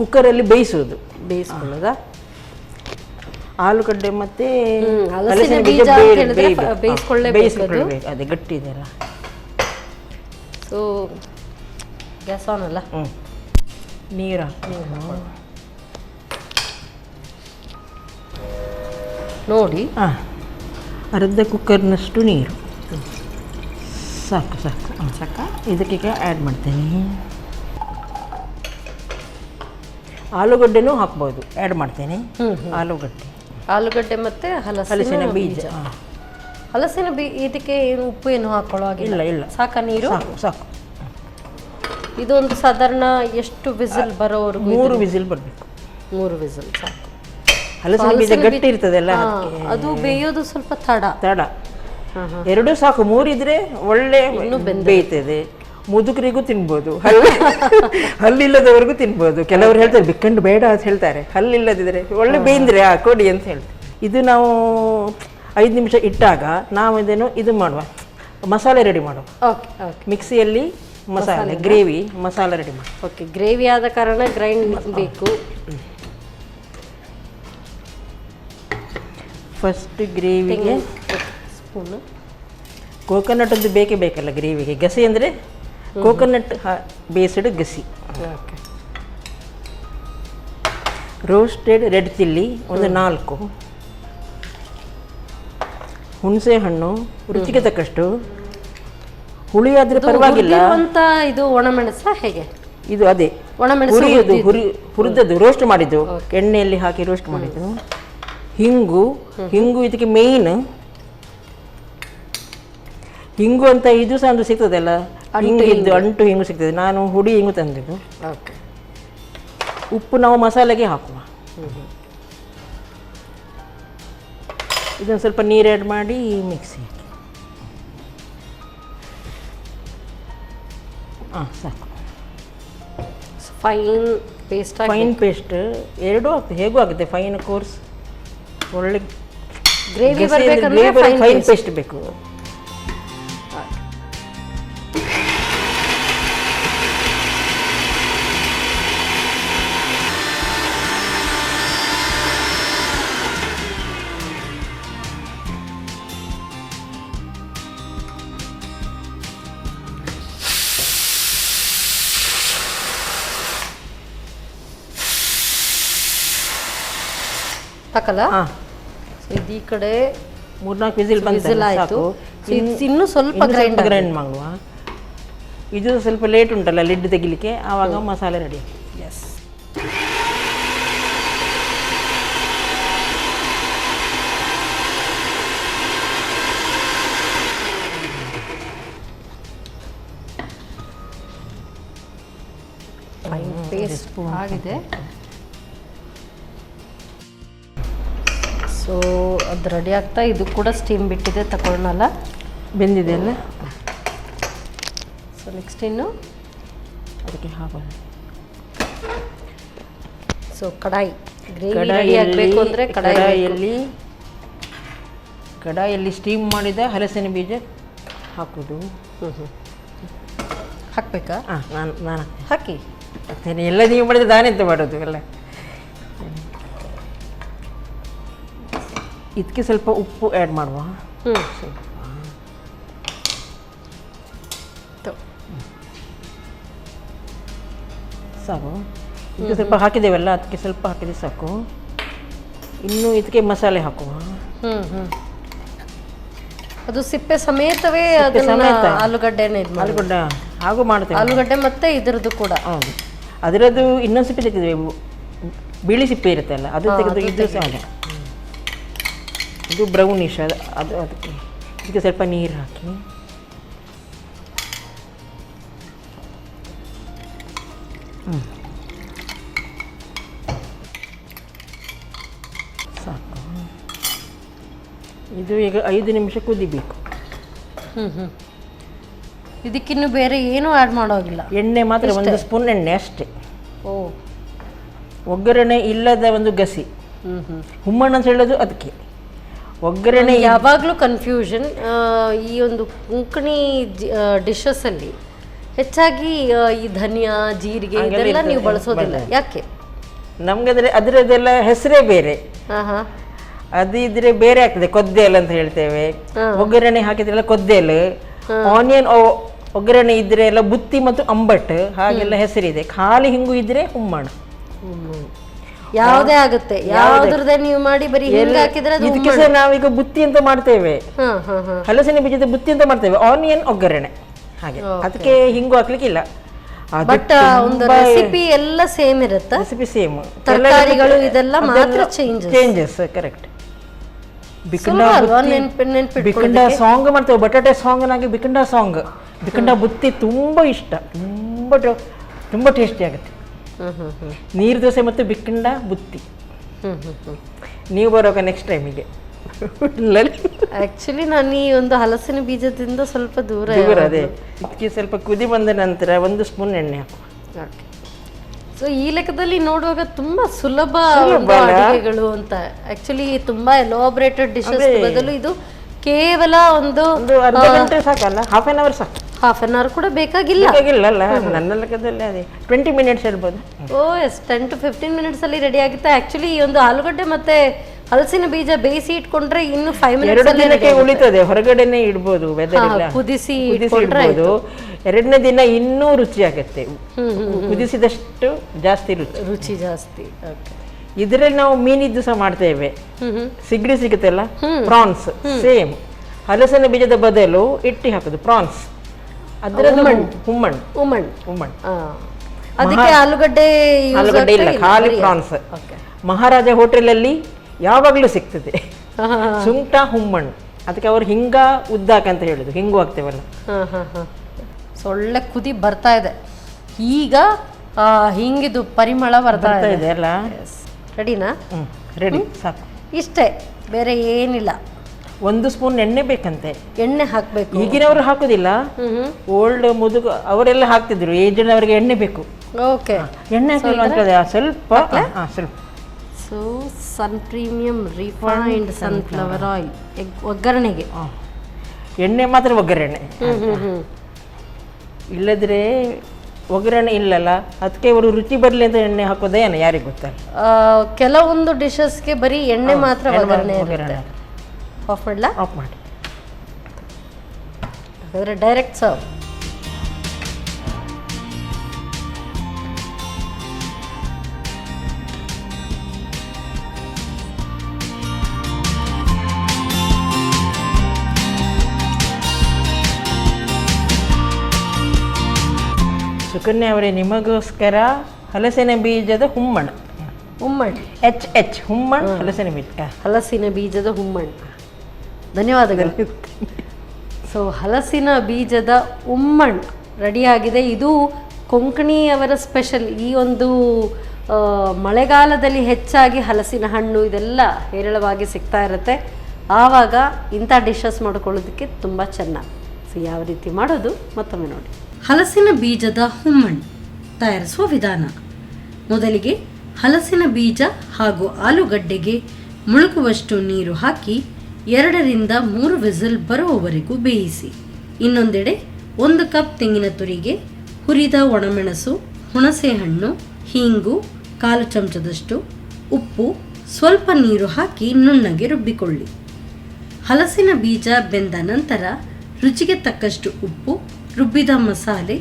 ಕುಕ್ಕರಲ್ಲಿ ಬೇಯಿಸ್ಕೊಳ್ಳೋದಾ. ಆಲೂಗಡ್ಡೆ ಮತ್ತೆ ಹಲಸಿನ ಬೀಜ ಬೇಯಿಸ್ಕೊಳ್ಬೇಕು. ಅದೇ ಗಟ್ಟಿ ಇದೆಯಲ್ಲ. ಸೊ ಗ್ಯಾಸ್ ಆನ್ ಅಲ್ಲ. ನೀರು ನೋಡಿ, ಅರ್ಧ ಕುಕ್ಕರ್ನಷ್ಟು ನೀರು ಸಾಕು. ಸಾಕು. ಇದಕ್ಕೆ ಆ್ಯಡ್ ಮಾಡ್ತೇನೆ. ಆಲೂಗಡ್ಡೆನೂ ಹಾಕ್ಬೋದು, ಆ್ಯಡ್ ಮಾಡ್ತೇನೆ. ಆಲೂಗಡ್ಡೆ ಮತ್ತು ಹಲಸಿನ ಬೀಜ. ಹಲಸಿನ ಇದಕ್ಕೆ ಏನು ಉಪ್ಪು ಏನು ಹಾಕೊಳ್ಳೋ ಹಾಗಿಲ್ಲ? ಇಲ್ಲ. ಸಾಕ ನೀರು? ಸಾಕು. ಇದೊಂದು ಸಾಧಾರಣ ಎಷ್ಟು ವಿಸಿಲ್ ಬರೋವರೆಗೂ? 3 ವಿಸಿಲ್ ಬರಬೇಕು. 3 ವಿಸಿಲ್ ಸಾಕು. ಹಲಸಿನ ಬೀಜ ಗಟ್ಟಿ ಇರ್ತದಲ್ಲ, ಅದು ಬೇಯೋದು ಸ್ವಲ್ಪ ತಡ. 2 ಸಾಕು. 3 ಇದ್ರೆ ಒಳ್ಳೆ ಬೇಯ್ತದೆ. ಮುದುಕರಿಗೂ ತಿನ್ಬೋದು, ಹಲ್ಲಿಲ್ಲದವರೆಗೂ ತಿನ್ಬೋದು. ಕೆಲವರು ಹೇಳ್ತಾರೆ ಬಿಕ್ಕಂಡು ಬೇಡ ಅಂತ ಹೇಳ್ತಾರೆ. ಹಲ್ಲಿಲ್ಲದಿದ್ರೆ ಒಳ್ಳೆ ಬೇಂದ್ರೆ ಕೊಡಿ ಅಂತ ಹೇಳ್ತಾರೆ. ಇದು ನಾವು 5 ನಿಮಿಷ ಇಟ್ಟಾಗ ನಾವು ಇದು ಮಾಡುವ, ಮಸಾಲೆ ರೆಡಿ ಮಾಡುವ. ಮಿಕ್ಸಿಯಲ್ಲಿ ಮಸಾಲೆ, ಗ್ರೇವಿ ಮಸಾಲೆ ರೆಡಿ ಮಾಡಿ. ಓಕೆ, ಗ್ರೇವಿ ಆದ ಕಾರಣ ಗ್ರೈಂಡ್ ಬೇಕು. ಫಸ್ಟ್ ಗ್ರೇವಿಗೆ ಸ್ಪೂನು ಕೋಕೋನಟ್ ಒಂದು ಬೇಕಲ್ಲ ಗ್ರೇವಿಗೆ. ಗಸಿ ಅಂದರೆ ಕೋಕೋನಟ್ ಬೇಸ್ಡ್ ಗಸಿ. ರೋಸ್ಟೆಡ್ ರೆಡ್ ಚಿಲ್ಲಿ ಒಂದು 4, ಹುಣಸೆ ಹಣ್ಣು ರುಚಿಗೆ ತಕ್ಕಷ್ಟು, ಹುಳಿ ಆದ್ರೆ ಪರವಾಗಿಲ್ಲ. ಅಂತ ಇದು ಒಣಮೆಣಸ ಹೇಗೆ? ಇದು ಅದೇ ಒಣಮೆಣಸು ಹುರಿದದ್ದು, ರೋಸ್ಟ್ ಮಾಡಿದ್ದು, ಎಣ್ಣೆಯಲ್ಲಿ ಹಾಕಿ ರೋಸ್ಟ್ ಮಾಡಿದ್ದು. ಹಿಂಗು ಇದಕ್ಕೆ ಮೇಯ್ನ್. ಹಿಂಗು ಅಂತ ಇದು ಸಹ ಒಂದು ಸಿಗ್ತದಲ್ಲ, ಹಿಂಗಿದ್ದು ಅಂಟು ಹಿಂಗು ಸಿಗ್ತದೆ. ನಾನು ಹುಡಿ ಹಿಂಗು ತಂದಿದ್ದು. ಉಪ್ಪು ನಾವು ಮಸಾಲೆಗೆ ಹಾಕುವ. ಇದನ್ನು ಸ್ವಲ್ಪ ನೀರು ಆ್ಯಡ್ ಮಾಡಿ ಮಿಕ್ಸಿ ಸಾಕು. ಫೈನ್ ಪೇಸ್ಟ್ ಎರಡೂ ಆಗ್ತದೆ, ಹೇಗೂ ಆಗುತ್ತೆ. ಫೈನ್ ಕೋರ್ಸ್ ಒಳ್ಳೆ ಗ್ರೇವಿ ಫೈನ್ ಪೇಸ್ಟ್ ಬೇಕು. ಹಾಕಲ್ಲ. ಇದು ಈ ಕಡೆ 3-4 ವಿಸಿಲ್ ಆಯ್ತು. ಇನ್ನು ಸ್ವಲ್ಪ ಗ್ರೈಂಡ್ ಮಾಡುವ. ಇದು ಸ್ವಲ್ಪ ಲೇಟ್ ಉಂಟಲ್ಲ ಲಿಡ್ ತೆಗಿಲಿಕ್ಕೆ, ಆವಾಗ ಮಸಾಲೆ ರೆಡಿ. ಎಸ್. ಪೇಸ್ಟ್ ಆಗಿದೆ. ಸೊ ಅದು ರೆಡಿ ಆಗ್ತಾ, ಇದು ಕೂಡ ಸ್ಟೀಮ್ ಬಿಟ್ಟಿದೆ, ತಗೊಳ್ಳೋಣ. ಬೆಂದಿದೆ ಅಲ್ಲ. ಸೊ ನೆಕ್ಸ್ಟ್ ಇನ್ನು ಅದಕ್ಕೆ ಹಾಕೋದು. ಸೊ ಕಡಾಯಿ ರೆಡಿ ಆಗಬೇಕು ಅಂದರೆ ಕಡಾಯಿಯಲ್ಲಿ ಸ್ಟೀಮ್ ಮಾಡಿದ ಹಲಸಿನ ಬೀಜ ಹಾಕೋದು. ಹಾಕಬೇಕಾ? ನಾನು ಹಾಕಿ ಹಾಕ್ತೇನೆ. ಎಲ್ಲ ನೀವು ಮಾಡಿದ್ರೆ ನಾನೆಂತ ಮಾಡೋದು ಎಲ್ಲ. ಇದಕ್ಕೆ ಸ್ವಲ್ಪ ಉಪ್ಪು ಆ್ಯಡ್ ಮಾಡುವ. ಸಾಕು. ಇದಕ್ಕೆ ಸ್ವಲ್ಪ ಹಾಕಿದ್ದೇವಲ್ಲ, ಅದಕ್ಕೆ ಸ್ವಲ್ಪ ಹಾಕಿದ್ರೆ ಸಾಕು. ಇನ್ನು ಇದಕ್ಕೆ ಮಸಾಲೆ ಹಾಕುವ. ಅದು ಸಿಪ್ಪೆ ಸಮೇತವೇ ಆಲೂಗಡ್ಡೆ ಹಾಗೂ ಮಾಡ್ತೇವೆ. ಆಲೂಗಡ್ಡೆ ಮತ್ತೆ ಇದರದ್ದು ಕೂಡ. ಹೌದು, ಅದರದ್ದು ಇನ್ನೊಂದು ಸಿಪ್ಪೆ ತೆಗೆದಿವೆ, ಬಿಳಿ ಸಿಪ್ಪೆ ಇರುತ್ತಲ್ಲ ಅದು ತೆಗೆದು. ಇದು ಸಹ ಇದು ಬ್ರೌನಿಶ್ ಅದು. ಅದಕ್ಕೆ ಸ್ವಲ್ಪ ನೀರು ಹಾಕಿ ಸಾಕು. ಇದು ಈಗ 5 ನಿಮಿಷ ಕುದಿಬೇಕು. ಇದಕ್ಕಿನ್ನು ಬೇರೆ ಏನೂ ಆ್ಯಡ್ ಮಾಡೋಗಿಲ್ಲ, ಎಣ್ಣೆ ಮಾತ್ರ 1 ಸ್ಪೂನ್ ಎಣ್ಣೆ ಅಷ್ಟೇ. ಓ, ಒಗ್ಗರಣೆ ಇಲ್ಲದ ಒಂದು ಗಸಿ. ಹುಮ್ಮಣ್ಣ ಅಂತ ಹೇಳೋದು ಅದಕ್ಕೆ. ಒಗ್ಗರಣೆ ಯಾವಾಗಲೂ ಕನ್ಫ್ಯೂಷನ್. ಈ ಒಂದು ಕೊಂಕಣಿ ಡಿಶಸ್ಸಲ್ಲಿ ಹೆಚ್ಚಾಗಿ ಈ ಧನಿಯಾ, ಜೀರಿಗೆ ಇದೆಲ್ಲ ನೀವು ಬಳಸೋದಿಲ್ಲ, ಯಾಕೆ? ನಮ್ಗೆ ಅದರದ್ದೆಲ್ಲ ಹೆಸರೇ ಬೇರೆ. ಅದು ಇದ್ರೆ ಬೇರೆ ಆಗ್ತದೆ. ಕೊದ್ದೇಲ್ ಅಂತ ಹೇಳ್ತೇವೆ. ಒಗ್ಗರಣೆ ಹಾಕಿದ್ರೆಲ್ಲ ಕೊದ್ದೇಲ್. ಆನಿಯನ್ ಒಗ್ಗರಣೆ ಇದ್ರೆ ಎಲ್ಲ ಬುತ್ತಿ ಮತ್ತು ಅಂಬಟ್ ಹಾಗೆಲ್ಲ ಹೆಸರಿದೆ. ಖಾಲಿ ಹಿಂಗು ಇದ್ರೆ ಹುಮ್ಮಣ. ಯಾವುದೇ ಆಗುತ್ತೆ, ಯಾವ್ದ್ರದ್ದೇ ನೀವು ಮಾಡಿ ಬರೀ ಹಿಂಗ ಹಾಕಿದ್ರೆ ಇದಕ್ಕೆ ಸಹ ನಾವೀಗ ಬುತ್ತಿ ಅಂತ ಮಾಡ್ತೇವೆ. ಹಲಸಿನ ಬೀಜದ ಬುತ್ತಿ ಅಂತ ಮಾಡ್ತೇವೆ. ಆನಿಯನ್ ಒಗ್ಗರಣೆ ಹಾಗೆ, ಅದಕ್ಕೆ ಹಿಂಗು ಹಾಕ್ಲಿಕ್ಕಿಲ್ಲ. ಬಟ್ ಒಂದು ರೆಸಿಪಿ ಎಲ್ಲ ಸೇಮ್ ಇರುತ್ತೆ. ರೆಸಿಪಿ ಸೇಮ್, ತರಕಾರಿಗಳು ಇದೆಲ್ಲ ಮಾತ್ರ ಚೇಂಜಸ್. ಕರೆಕ್ಟ್. ಬಿಕಂಡ ಸಾಂಗ್ ಮಾಡ್ತೇವೆ. ಬಟಾಟೆ ಸಾಂಗ್ ನಾಗಿ ಬಿಕಂಡ ಸಾಂಗ್, ಬಿಕಂಡ ಬುತ್ತಿ ತುಂಬ ಇಷ್ಟ. ತುಂಬ ಟೇಸ್ಟಿ ಆಗುತ್ತೆ. ನೀರು ದೋಸೆ ಮತ್ತು ಬಿಕ್ಕಂಡ ಬುತ್ತಿ. ನೀವು ಬರುವಾಗ ನೆಕ್ಸ್ಟ್ ಟೈಮಿಗೆ. ಆಕ್ಚುಲಿ ನಾನು ಈ ಒಂದು ಹಲಸಿನ ಬೀಜದಿಂದ ಸ್ವಲ್ಪ ದೂರ. ಅದೇ ಇದಕ್ಕೆ ಸ್ವಲ್ಪ ಕುದಿ ಬಂದ ನಂತರ 1 ಸ್ಪೂನ್ ಎಣ್ಣೆ ಹಾಕುವ. ಸೊ ಈ ಲೆಕ್ಕದಲ್ಲಿ ನೋಡುವಾಗ ತುಂಬಾ ಸುಲಭ ಅಡುಗೆಗಳು ಅಂತ. ಆಕ್ಚುಲಿ ತುಂಬಾ ಎಲಾಬ್ರೇಟೆಡ್ ಡಿಶಸ್ ಬದಲು ಇದು ಕೇವಲ ಒಂದು ಅರ್ಧ ಗಂಟೆ ಸಾಕಲ್ಲ, ಹಾಫ್ ಆನ್ ಅವರ್ ಸಾಕು. ಹಾಫ್ ಆನ್ ಅವರ್ ಕೂಡ ಬೇಕಾಗಿಲ್ಲ. ನನ್ನ ಲೆಕ್ಕದಲ್ಲಿ ಅದೇ 20 ಮಿನಿಟ್ಸ್ ಹೇಳ್ಬೋದು. ಓ ಎಸ್, 10 to 15 ಮಿನಿಟ್ಸ್ ಅಲ್ಲಿ ರೆಡಿ ಆಗುತ್ತೆ. ಆಕ್ಚುಲಿ ಈ ಒಂದು ಆಲೂಗಡ್ಡೆ ಮತ್ತೆ ಹಲಸಿನ ಬೀಜ ಬೇಯಿಸಿ ಇಟ್ಕೊಂಡ್ರೆ ಇನ್ನು 5 ಮಿನಿಟ್ಸ್ ದಿನಕ್ಕೆ ಉಳಿತದೆ. ಹೊರಗಡೆನೆ ಇಡ್ಬೋದು, ಕುದಿಸಿ ಇಡ್ಬೋದು. 2ನೇ ದಿನ ಇನ್ನೂ ರುಚಿ ಆಗುತ್ತೆ. ಕುದಿಸಿದಷ್ಟು ಜಾಸ್ತಿ ರುಚಿ ಜಾಸ್ತಿ. ಇದರಲ್ಲಿ ನಾವು ಮೀನಿದ್ದು ಸಹ ಮಾಡ್ತೇವೆ. ಸಿಗಡಿ ಸಿಗುತ್ತಲ್ಲ, ಪ್ರಾನ್ಸ್ ಸೇಮ್. ಹಲಸಿನ ಬೀಜದ ಬದಲು ಇಟ್ಟಿ ಹಾಕೋದು ಪ್ರಾನ್ಸ್. ಅದರದ್ದು ಹುಮ್ಮಣ್ಣು. ಉಮ್ಮಣ್ಣು. ಹುಮ್ಮಣ್ಣು. ಅದಕ್ಕೆ ಆಲೂಗಡ್ಡೆ ಇಲ್ಲ, ಖಾಲಿ ಪ್ರಾನ್ಸ್. ಮಹಾರಾಜ ಹೋಟೆಲಲ್ಲಿ ಯಾವಾಗಲೂ ಸಿಗ್ತದೆ ಸುಂಟ ಹುಮ್ಮಣ್ಣು. ಅದಕ್ಕೆ ಅವರು ಹಿಂಗ ಉದ್ದಾಕ ಅಂತ ಹೇಳುದು, ಹಿಂಗು ಹಾಕ್ತೇವಲ್ಲ. ಒಳ್ಳೆ ಕುದಿ ಬರ್ತಾ ಇದೆ ಈಗ. ಹಿಂಗಿದು ಪರಿಮಳ ಬರ್ತಾ ಇದೆ ಅಲ್ಲ. ರೆಡಿನಾ? ರೆಡಿ, ಸಾಕು. ಇಷ್ಟೇ, ಬೇರೆ ಏನಿಲ್ಲ. 1 ಸ್ಪೂನ್ ಎಣ್ಣೆ ಬೇಕಂತೆ. ಎಣ್ಣೆ ಹಾಕ್ಬೇಕು. ಈಗಿನವರು ಹಾಕುದಿಲ್ಲ, ಓಲ್ಡ್ ಮುದುಗ ಅವರೆಲ್ಲ ಹಾಕ್ತಿದ್ರು. ಏಜಿನವರಿಗೆ ಎಣ್ಣೆ ಬೇಕು. ಓಕೆ, ಎಣ್ಣೆ ಹಾಕಿಲ್ಲ ಸ್ವಲ್ಪ ಸ್ವಲ್ಪ. So sun premium refined sunflower oil ಒಗ್ಗರಣೆಗೆ. ಎಣ್ಣೆ ಮಾತ್ರ ಒಗ್ಗರಣೆ, ಇಲ್ಲದ್ರೆ ಒಗ್ಗರಣೆ ಇಲ್ಲಲ್ಲ. ಅದಕ್ಕೆ ಅವರು ರುಚಿ ಬರಲಿ ಅಂತ ಎಣ್ಣೆ ಹಾಕೋದೇ ಏನೋ ಯಾರಿಗೆ ಗೊತ್ತಲ್ಲ. ಕೆಲವೊಂದು ಡಿಶಸ್ಗೆ ಬರೀ ಎಣ್ಣೆ ಮಾತ್ರ ಒಗ್ಗರಣೆ. ಆಫ್ ಮಾಡಲಾ? ಆಫ್ ಮಾಡಿ. ಹಾಗಾದರೆ ಡೈರೆಕ್ಟ್ ಸರ್ವ್. ಸುಕನ್ಯಾ ಅವರೇ, ನಿಮಗೋಸ್ಕರ ಹಲಸಿನ ಬೀಜದ ಹುಮ್ಮಣ್ಣು. ಹುಮ್ಮಣ್ಣು HH ಹುಮ್ಮಣ್ಣು, ಹಲಸಿನ ಬೀಜ. ಹಲಸಿನ ಬೀಜದ ಹುಮ್ಮಣ್ಣು. ಧನ್ಯವಾದಗಳು. ಸೊ ಹಲಸಿನ ಬೀಜದ ಹುಮ್ಮಣ್ಣು ರೆಡಿಯಾಗಿದೆ. ಇದು ಕೊಂಕಣಿಯವರ ಸ್ಪೆಷಲ್. ಈ ಒಂದು ಮಳೆಗಾಲದಲ್ಲಿ ಹೆಚ್ಚಾಗಿ ಹಲಸಿನ ಹಣ್ಣು ಇದೆಲ್ಲ ಹೇರಳವಾಗಿ ಸಿಗ್ತಾ ಇರುತ್ತೆ. ಆವಾಗ ಇಂಥ ಡಿಶಸ್ ಮಾಡ್ಕೊಳ್ಳೋದಕ್ಕೆ ತುಂಬ ಚೆನ್ನಾಗಿ. ಸೊ ಯಾವ ರೀತಿ ಮಾಡೋದು ಮತ್ತೊಮ್ಮೆ ನೋಡಿ. ಹಲಸಿನ ಬೀಜದ ಹುಮ್ಮಣ್ಣು ತಯಾರಿಸುವ ವಿಧಾನ. ಮೊದಲಿಗೆ ಹಲಸಿನ ಬೀಜ ಹಾಗೂ ಆಲೂಗಡ್ಡೆಗೆ ಮುಳುಗುವಷ್ಟು ನೀರು ಹಾಕಿ 2 ರಿಂದ 3 ವಿಸಿಲ್ ಬರುವವರೆಗೂ ಬೇಯಿಸಿ. ಇನ್ನೊಂದೆಡೆ 1 ಕಪ್ ತೆಂಗಿನ ತುರಿಗೆ ಹುರಿದ ಒಣಮೆಣಸು, ಹುಣಸೆಹಣ್ಣು, ಹೀಂಗು, 1/4 ಚಮಚದಷ್ಟು ಉಪ್ಪು, ಸ್ವಲ್ಪ ನೀರು ಹಾಕಿ ನುಣ್ಣಗೆ ರುಬ್ಬಿಕೊಳ್ಳಿ. ಹಲಸಿನ ಬೀಜ ಬೆಂದ ನಂತರ ರುಚಿಗೆ ತಕ್ಕಷ್ಟು ಉಪ್ಪು, ರುಬ್ಬಿದ ಮಸಾಲೆ,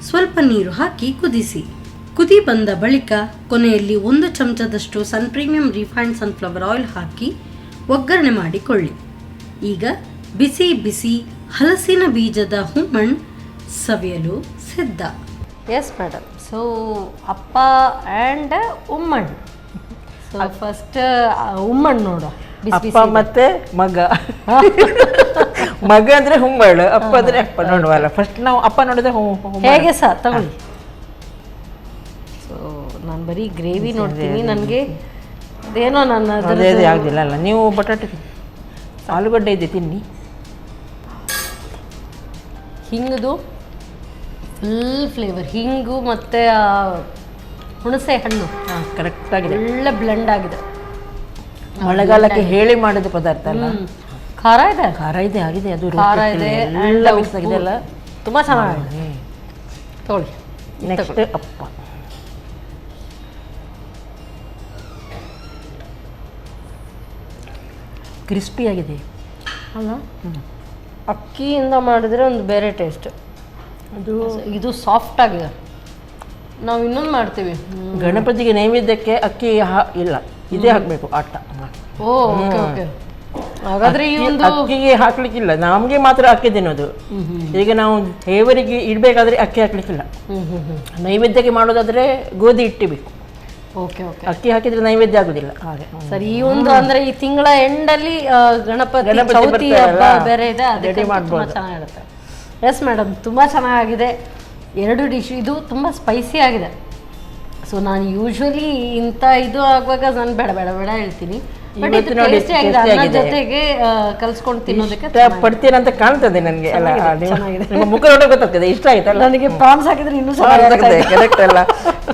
ಸ್ವಲ್ಪ ನೀರು ಹಾಕಿ ಕುದಿಸಿ. ಕುದಿ ಬಂದ ಬಳಿಕ ಕೊನೆಯಲ್ಲಿ 1 ಚಮಚದಷ್ಟು ಸನ್ ಪ್ರೀಮಿಯಂ ರಿಫೈನ್ಡ್ ಸನ್ಫ್ಲವರ್ ಆಯಿಲ್ ಹಾಕಿ ಒಗ್ಗರಣೆ ಮಾಡಿಕೊಳ್ಳಿ. ಈಗ ಬಿಸಿ ಬಿಸಿ ಹಲಸಿನ ಬೀಜದ ಹುಮ್ಮಣ್ಣು ಸವಿಯಲು ಸಿದ್ಧ. S madam. ಸೊ ಅಪ್ಪ ಆ್ಯಂಡ್ ಉಮ್ಮಣ್ಣು. ಸೊ ಫಸ್ಟ್ ಉಮ್ಮಣ್ಣು ನೋಡು. ಅಪ್ಪ ಮತ್ತೆ ಮಗ. ಮಗ ಅಂದ್ರೆ ಹುಮ್ಮಣ್ಣು, ಅಪ್ಪ ಅಂದ್ರೆ ಅಪ್ಪ. ನೋಡುವಲ್ಲ, ಫಸ್ಟ್ ನಾವು ಅಪ್ಪ ನೋಡಿದ್ರೆ ಹೇಗೆ ಸಹ ತಗೊಳ್ಳಿ. ಸೊ ನಾನು ಬರೀ ಗ್ರೇವಿ ನೋಡ್ತೀನಿ, ನನಗೆ ಅದೇನೋ ನನ್ನ ಯಾವುದಿಲ್ಲ ಅಲ್ಲ. ನೀವು ಬಟಾಟೆ ಆಲೂಗಡ್ಡೆ ಇದೆ ತಿನ್ನಿ. ಹಿಂಗದು ಫುಲ್ ಫ್ಲೇವರ್, ಹಿಂಗು ಮತ್ತು ಹುಣಸೆ ಹಣ್ಣು ಕರೆಕ್ಟ್ ಆಗಿದೆ, ಒಳ್ಳೆ ಬ್ಲೆಂಡ್ ಆಗಿದೆ. ಮಳೆಗಾಲಕ್ಕೆ ಹೇಳಿ ಮಾಡಿದ ಪದಾರ್ಥ ಅಲ್ಲ. ಖಾರ ಇದೆ, ಖಾರ ಇದೆ, ಆಗಿದೆ, ಅದು ಖಾರ ಇದೆ, ಎಲ್ಲ ಮಿಕ್ಸ್ ಆಗಿದೆ ಅಲ್ಲ, ತುಂಬ ಚೆನ್ನಾಗಿದೆ. ತಗೊಳ್ಳಿ. ನೆಕ್ಸ್ಟ್ ಅಪ್ಪ. ಕ್ರಿಸ್ಪಿ ಆಗಿದೆ ಅಲ್ಲ, ಅಕ್ಕಿಯಿಂದ ಮಾಡಿದ್ರೆ ಒಂದು ಬೇರೆ ಟೇಸ್ಟ್. ಅದು ಇದು ಸಾಫ್ಟ್ ಆಗಿದೆ. ನಾವು ಇನ್ನೊಂದು ಮಾಡ್ತೀವಿ, ಗಣಪತಿಗೆ ನೈವೇದ್ಯಕ್ಕೆ ಅಕ್ಕಿ ಇಲ್ಲ, ಇದೇ ಹಾಕಬೇಕು ಆಟ. ಓ ಓಕೆ ಓಕೆ. ಹಾಗಾದ್ರೆ ಈ ಒಂದು ಅಕ್ಕಿಗೆ ಹಾಕ್ಲಿಕ್ಕಿಲ್ಲ, ನಮಗೆ ಮಾತ್ರ ಅಕ್ಕಿ ತಿನ್ನೋದು. ಈಗ ನಾವು ದೇವರಿಗೆ ಇಡಬೇಕಾದ್ರೆ ಅಕ್ಕಿ ಹಾಕ್ಲಿಕ್ಕಿಲ್ಲ. ನೈವೇದ್ಯಕ್ಕೆ ಮಾಡೋದಾದ್ರೆ ಗೋಧಿ ಹಿಟ್ಟಿಬೇಕು. Okay okay. ಅಕ್ಕಿ ಹಾಕಿದ್ರೆ ನೈವೇದ್ಯ ಆಗುದಿಲ್ಲ. ಹಾಗೆ ಸರಿ. ಈ ಒಂದು ಅಂದ್ರೆ ಈ ತಿಂಗಳ ಎಂಡಲ್ಲಿ ಗಣಪತಿ ಚೌತಿ ಹಬ್ಬ ಬೇರೆ ಇದೆ, ಅದಕ್ಕೆ ತುಂಬಾ ಚೆನ್ನಾಗಿರುತ್ತೆ. ಎಸ್ ಮೇಡಮ್, ತುಂಬ ಚೆನ್ನಾಗಿದೆ. 2 ಡಿಶ್. ಇದು ತುಂಬ ಸ್ಪೈಸಿ ಆಗಿದೆ. ಸೊ ನಾನು ಯೂಶ್ವಲಿ ಇಂಥ ಇದು ಆಗುವಾಗ ನಾನು ಬೇಡ ಬೇಡ ಬೇಡ ಹೇಳ್ತೀನಿ. ಬಟ್ ಇದು ಟೇಸ್ಟಿ ಆಗಿದೆ. ಅನ್ನ ಜೊತೆಗೆ ಕಲ್ಸ್ಕೊಂಡು ತಿನ್ನೋದಕ್ಕೆ ಪಡ್ತೀರಂತ ಕಾಣ್ತದೆ ನನಗೆ. ನಿಮ್ಮ ಮುಖ ನೋಡೋಕೆ ಗೊತ್ತಾಗ್ತದೆ, ಇಷ್ಟ ಆಯ್ತಲ್ಲ. ನನಗೆ ಪ್ರಾನ್ಸ್ ಹಾಕಿದ್ರೆ ಇನ್ನೂ ಚೆನ್ನಾಗಿದೆ. ಕರೆಕ್ಟ್ ಅಲ್ಲ,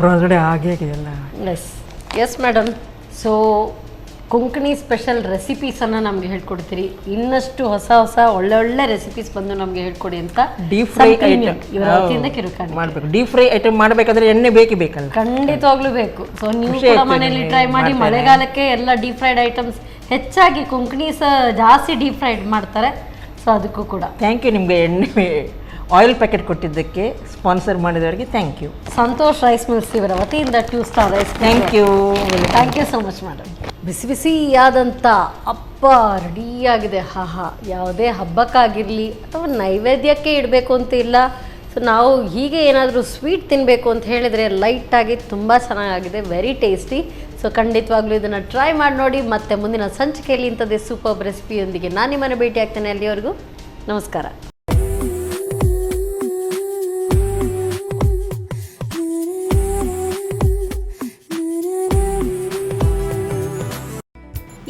ಒಳಗಡೆ ಹಾಗೆ ಆಗಿದೆಲ್ಲ. Yes yes madam. So Konkani special ರೆಸಿಪೀಸನ್ನು ನಮಗೆ ಹೇಳ್ಕೊಡ್ತೀರಿ. ಇನ್ನಷ್ಟು ಹೊಸ ಹೊಸ ಒಳ್ಳೆ ರೆಸಿಪೀಸ್ ಬಂದು ನಮಗೆ ಹೇಳ್ಕೊಡಿ ಅಂತ ಡೀಪ್ ಫ್ರೈ ಐಟಮ್ ಮಾಡಬೇಕು. ಡೀಪ್ ಫ್ರೈ ಐಟಮ್ ಮಾಡಬೇಕಾದ್ರೆ ಎಣ್ಣೆ ಬೇಕಲ್ಲ, ಖಂಡಿತವಾಗ್ಲೂ ಬೇಕು. ಸೊ ನೀವು ಕೂಡ ಮನೆಯಲ್ಲಿ ಟ್ರೈ ಮಾಡಿ. ಮಳೆಗಾಲಕ್ಕೆ ಎಲ್ಲ ಡೀಪ್ ಫ್ರೈಡ್ ಐಟಮ್ಸ್ ಹೆಚ್ಚಾಗಿ ಕೊಂಕಣೀಸ್ ಜಾಸ್ತಿ ಡೀಪ್ ಫ್ರೈಡ್ ಮಾಡ್ತಾರೆ. ಸೊ ಅದಕ್ಕೂ ಕೂಡ ಥ್ಯಾಂಕ್ ಯು. ನಿಮಗೆ ಎಣ್ಣೆ ಆಯಿಲ್ ಪ್ಯಾಕೆಟ್ ಕೊಟ್ಟಿದ್ದಕ್ಕೆ, ಸ್ಪಾನ್ಸರ್ ಮಾಡಿದವರಿಗೆ thank you. Santosh rice mills ಇವರ ವತಿಯಿಂದ 2 star rice. Thank you so much madam. ಬಿಸಿ ಬಿಸಿಯಾದಂಥ ಅಪ್ಪ ರೆಡಿಯಾಗಿದೆ. ಯಾವುದೇ ಹಬ್ಬಕ್ಕಾಗಿರಲಿ ಅಥವಾ ನೈವೇದ್ಯಕ್ಕೆ ಇಡಬೇಕು ಅಂತ ಇಲ್ಲ, ಸೊ ನಾವು ಹೀಗೆ ಏನಾದರೂ ಸ್ವೀಟ್ ತಿನ್ನಬೇಕು ಅಂತ ಹೇಳಿದರೆ ಲೈಟಾಗಿ ತುಂಬ ಚೆನ್ನಾಗಿದೆ, ವೆರಿ ಟೇಸ್ಟಿ. ಸೊ ಖಂಡಿತವಾಗ್ಲೂ ಇದನ್ನು ಟ್ರೈ ಮಾಡಿ ನೋಡಿ. ಮತ್ತೆ ಮುಂದಿನ ಸಂಚಿಕೆಯಲ್ಲಿ ಇಂಥದ್ದೇ ಸೂಪರ್ ರೆಸಿಪಿಯೊಂದಿಗೆ ನಾನು ನಿಮ್ಮನ್ನು ಭೇಟಿ ಆಗ್ತೇನೆ. ಅಲ್ಲಿವರೆಗೂ ನಮಸ್ಕಾರ.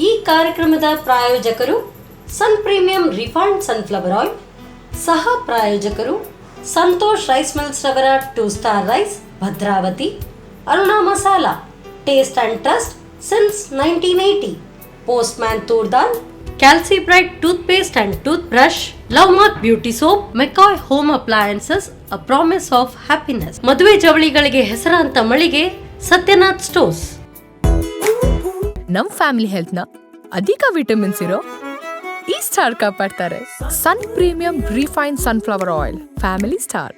ಈ ಕಾರ್ಯಕ್ರಮದ ಪ್ರಾಯೋಜಕರು sun premium refined sunflower oil, ಸಹ ಪ್ರಾಯೋಜಕರು ಸಂತೋಷ್ ರೈಸ್ ಮಿಲ್ಸ್ ರವರ 2 star rice Bhadravati, Aruna masala taste and trust since 1980, postman toor dal, calci bright toothpaste and toothbrush, love mark beauty soap, McCoy home appliances a promise of happiness, ಮದುವೆ ಜವಳಿಗಳಿಗೆ ಹೆಸರಾಂತ ಮಳಿಗೆ ಸತ್ಯನಾಥ್ ಸ್ಟೋರ್ಸ್. ನಮ್ ಫ್ಯಾಮಿಲಿ ಹೆಲ್ತ್ ನ ಅಧಿಕ ವಿಟಮಿನ್ಸ್ ಇರೋ ಈ ಸ್ಟಾರ್ ಕಾಪಾಡ್ತಾರೆ. Sun premium refined sunflower oil, family star.